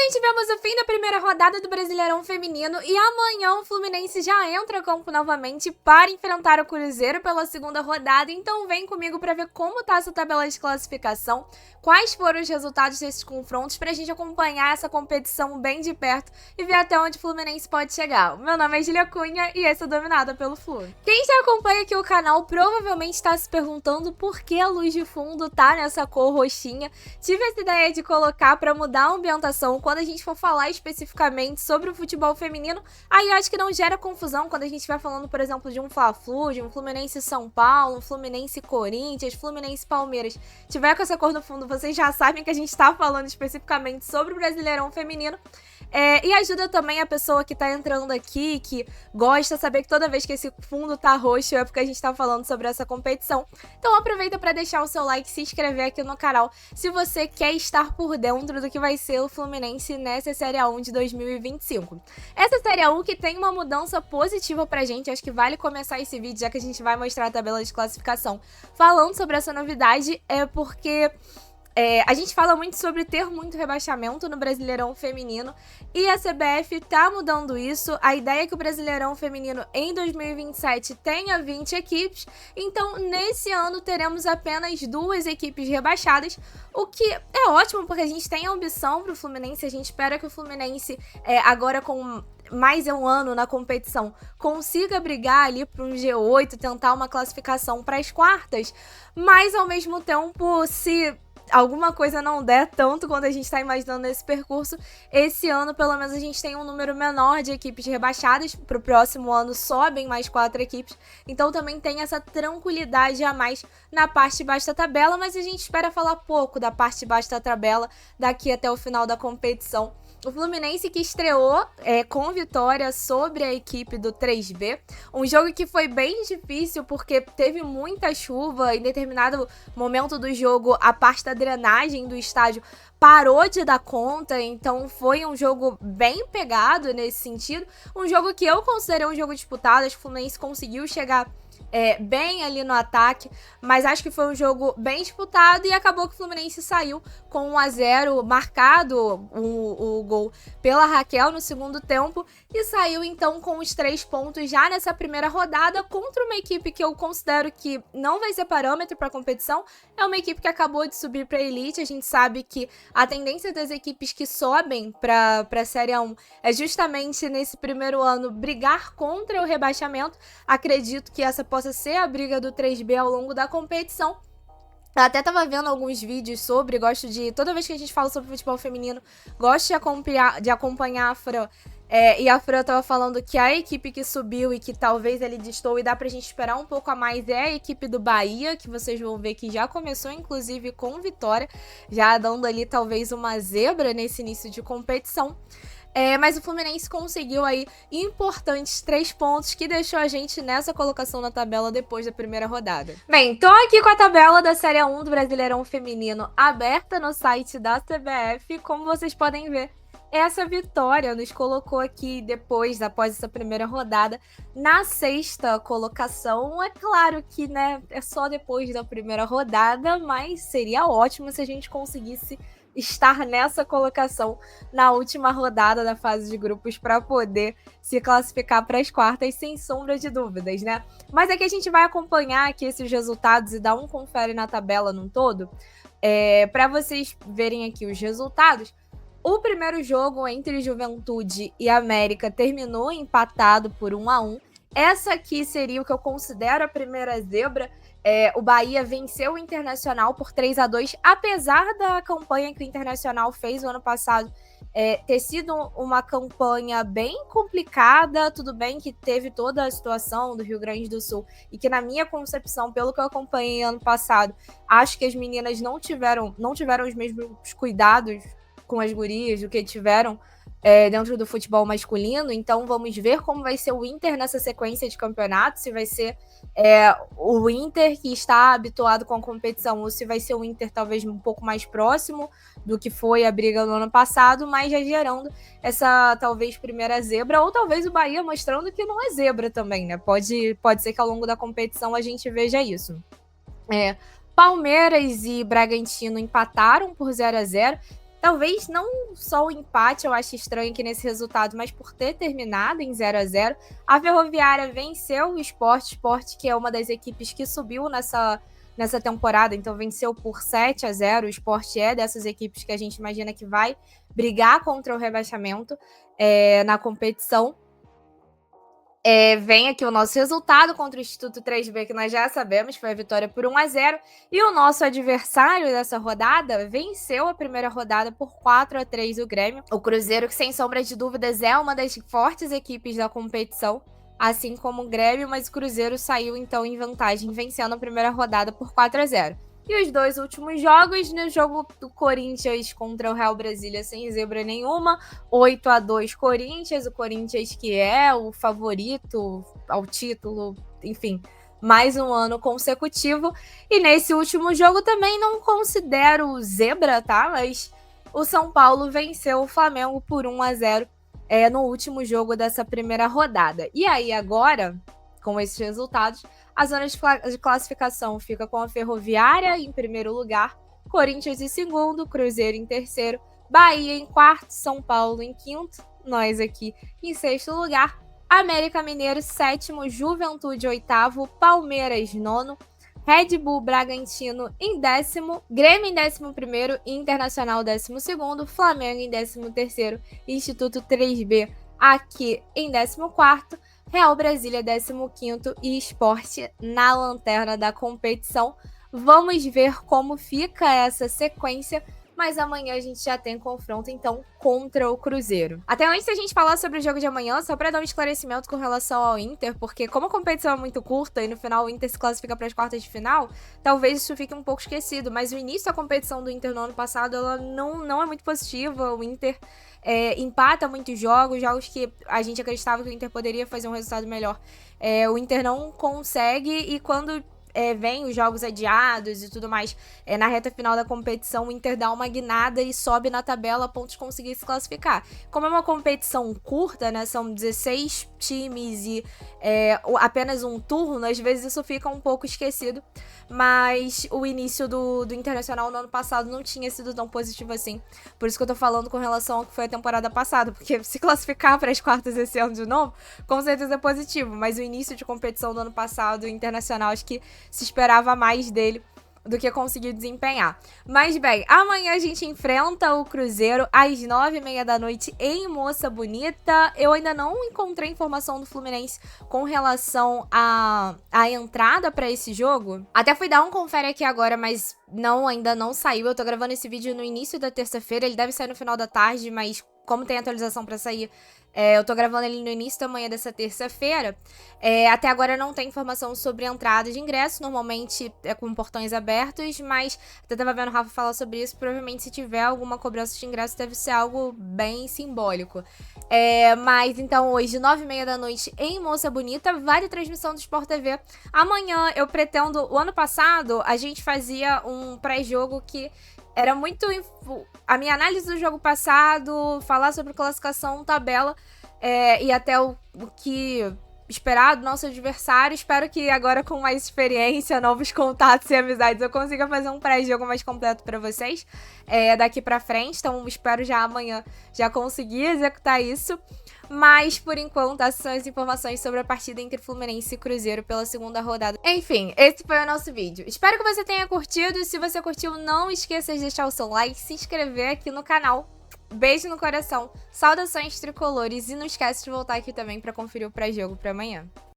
Tivemos o fim da primeira rodada do Brasileirão Feminino e amanhã o Fluminense já entra a campo novamente para enfrentar o Cruzeiro pela segunda rodada, então vem comigo para ver como tá essa tabela de classificação, quais foram os resultados desses confrontos pra gente acompanhar essa competição bem de perto e ver até onde o Fluminense pode chegar. Meu nome é Julia Cunha e esse é Dominada pelo Flu. Quem já acompanha aqui o canal provavelmente está se perguntando por que a luz de fundo tá nessa cor roxinha. Tive essa ideia de colocar para mudar a ambientação quando a gente for falar especificamente sobre o futebol feminino. Aí eu acho que não gera confusão quando a gente vai falando, por exemplo, de um Fla-Flu, de um Fluminense São Paulo, um Fluminense Corinthians, Fluminense Palmeiras. Tiver com essa cor no fundo, vocês já sabem que a gente tá falando especificamente sobre o Brasileirão Feminino. E ajuda também a pessoa que tá entrando aqui, que gosta de saber que toda vez que esse fundo tá roxo é porque a gente tá falando sobre essa competição. Então aproveita para deixar o seu like, se inscrever aqui no canal, se você quer estar por dentro do que vai ser o Fluminense nessa Série A1 de 2025. Essa Série A1 que tem uma mudança positiva pra gente, acho que vale começar esse vídeo, já que a gente vai mostrar a tabela de classificação falando sobre essa novidade, porque a gente fala muito sobre ter muito rebaixamento no Brasileirão Feminino e a CBF tá mudando isso. A ideia é que o Brasileirão Feminino em 2027 tenha 20 equipes, então nesse ano teremos apenas 2 equipes rebaixadas, o que é ótimo porque a gente tem a ambição pro Fluminense, a gente espera que o Fluminense agora com mais um ano na competição, consiga brigar ali para um G8, tentar uma classificação para as quartas, mas ao mesmo tempo, se alguma coisa não der tanto quanto a gente tá imaginando nesse percurso, esse ano pelo menos a gente tem um número menor de equipes rebaixadas, pro próximo ano sobem mais 4 equipes, então também tem essa tranquilidade a mais na parte de baixo da tabela, mas a gente espera falar pouco da parte de baixo da tabela daqui até o final da competição. O Fluminense que estreou com vitória sobre a equipe do 3B, um jogo que foi bem difícil porque teve muita chuva, em determinado momento do jogo a parte da drenagem do estádio parou de dar conta, então foi um jogo bem pegado nesse sentido, um jogo que eu considerei um jogo disputado, acho que o Fluminense conseguiu chegar bem ali no ataque, mas acho que foi um jogo bem disputado e acabou que o Fluminense saiu com 1-0, marcado o gol pela Raquel no segundo tempo e saiu então com os 3 pontos já nessa primeira rodada contra uma equipe que eu considero que não vai ser parâmetro para a competição. É uma equipe que acabou de subir para a Elite, a gente sabe que a tendência das equipes que sobem para a Série A1 é justamente nesse primeiro ano brigar contra o rebaixamento. Acredito que essa possa ser a briga do 3B ao longo da competição. Eu até tava vendo alguns vídeos sobre, gosto de, toda vez que a gente fala sobre futebol feminino, gosto de acompanhar a Fran. E a Fran tava falando que a equipe que subiu e que talvez ele destoou e dá pra gente esperar um pouco a mais é a equipe do Bahia, que vocês vão ver que já começou inclusive com vitória, já dando ali talvez uma zebra nesse início de competição. Mas o Fluminense conseguiu aí importantes 3 pontos que deixou a gente nessa colocação na tabela depois da primeira rodada. Bem, tô aqui com a tabela da Série A1 do Brasileirão Feminino aberta no site da CBF. Como vocês podem ver, essa vitória nos colocou aqui após essa primeira rodada, na 6ª colocação. É claro que, né, é só depois da primeira rodada, mas seria ótimo se a gente conseguisse estar nessa colocação na última rodada da fase de grupos para poder se classificar para as quartas sem sombra de dúvidas, né? Mas aqui a gente vai acompanhar aqui esses resultados e dar um confere na tabela num todo, para vocês verem aqui os resultados. O primeiro jogo entre Juventude e América terminou empatado por 1-1. Essa aqui seria o que eu considero a primeira zebra. O Bahia venceu o Internacional por 3-2, apesar da campanha que o Internacional fez o ano passado ter sido uma campanha bem complicada. Tudo bem que teve toda a situação do Rio Grande do Sul e que, na minha concepção, pelo que eu acompanhei ano passado, acho que as meninas não tiveram os mesmos cuidados com as gurias do que tiveram dentro do futebol masculino. Então vamos ver como vai ser o Inter nessa sequência de campeonato, se vai ser o Inter que está habituado com a competição ou se vai ser o Inter talvez um pouco mais próximo do que foi a briga no ano passado, mas já gerando essa talvez primeira zebra, ou talvez o Bahia mostrando que não é zebra também, né? Pode ser que ao longo da competição a gente veja isso. Palmeiras e Bragantino empataram por 0-0. Talvez não só o empate eu acho estranho aqui nesse resultado, mas por ter terminado em 0-0. A Ferroviária venceu o Sport, que é uma das equipes que subiu nessa temporada, então venceu por 7-0. O Sport é dessas equipes que a gente imagina que vai brigar contra o rebaixamento na competição. Vem aqui o nosso resultado contra o Instituto 3B, que nós já sabemos, foi a vitória por 1-0. E o nosso adversário dessa rodada venceu a primeira rodada por 4-3 o Grêmio. O Cruzeiro, que sem sombra de dúvidas é uma das fortes equipes da competição, assim como o Grêmio, mas o Cruzeiro saiu então em vantagem, vencendo a primeira rodada por 4-0. E os dois últimos jogos, no jogo do Corinthians contra o Real Brasília, sem zebra nenhuma, 8-2 Corinthians, o Corinthians que é o favorito ao título, enfim, mais um ano consecutivo. E nesse último jogo também não considero zebra, tá? Mas o São Paulo venceu o Flamengo por 1-0 no último jogo dessa primeira rodada. E aí agora, com esses resultados, a zona de classificação fica com a Ferroviária em primeiro lugar, Corinthians em segundo, Cruzeiro em terceiro, Bahia em quarto, São Paulo em quinto, nós aqui em sexto lugar, América Mineiro sétimo, Juventude oitavo, Palmeiras nono, Red Bull Bragantino em décimo, Grêmio em 11º, Internacional 12º, Flamengo em 13º, Instituto 3B aqui em 14º, Real Brasília 15º e Sport na lanterna da competição. Vamos ver como fica essa sequência, mas amanhã a gente já tem confronto, então, contra o Cruzeiro. Até antes da gente falar sobre o jogo de amanhã, só para dar um esclarecimento com relação ao Inter, porque como a competição é muito curta e no final o Inter se classifica para as quartas de final, talvez isso fique um pouco esquecido, mas o início da competição do Inter no ano passado, ela não é muito positiva. O Inter empata muitos jogos que a gente acreditava que o Inter poderia fazer um resultado melhor. O Inter não consegue, e quando vem os jogos adiados e tudo mais, na reta final da competição, o Inter dá uma guinada e sobe na tabela a ponto de conseguir se classificar. Como é uma competição curta, né, são 16 times e apenas um turno, às vezes isso fica um pouco esquecido, mas o início do Internacional no ano passado não tinha sido tão positivo assim, por isso que eu tô falando com relação ao que foi a temporada passada, porque se classificar para as quartas esse ano de novo, com certeza é positivo, mas o início de competição do ano passado, o Internacional, acho que se esperava mais dele do que conseguiu desempenhar. Mas bem, amanhã a gente enfrenta o Cruzeiro às 9h30 da noite em Moça Bonita. Eu ainda não encontrei informação do Fluminense com relação à entrada para esse jogo. Até fui dar um confere aqui agora, mas ainda não saiu. Eu tô gravando esse vídeo no início da terça-feira, ele deve sair no final da tarde, mas como tem atualização para sair, eu tô gravando ele no início da manhã dessa terça-feira. Até agora não tem informação sobre a entrada de ingresso. Normalmente é com portões abertos, mas até tava vendo o Rafa falar sobre isso. Provavelmente se tiver alguma cobrança de ingresso deve ser algo bem simbólico. Mas então hoje, 9h30 da noite em Moça Bonita, vale transmissão do Sport TV. Amanhã eu pretendo... O ano passado a gente fazia um pré-jogo que era muito a minha análise do jogo passado, falar sobre classificação, tabela, e até o que esperar do nosso adversário. Espero que agora, com mais experiência, novos contatos e amizades, eu consiga fazer um pré-jogo mais completo pra vocês daqui pra frente. Então espero já amanhã já conseguir executar isso. Mas, por enquanto, essas são as informações sobre a partida entre Fluminense e Cruzeiro pela segunda rodada. Enfim, esse foi o nosso vídeo. Espero que você tenha curtido. Se você curtiu, não esqueça de deixar o seu like, se inscrever aqui no canal. Beijo no coração, saudações tricolores e não esquece de voltar aqui também para conferir o pré-jogo para amanhã.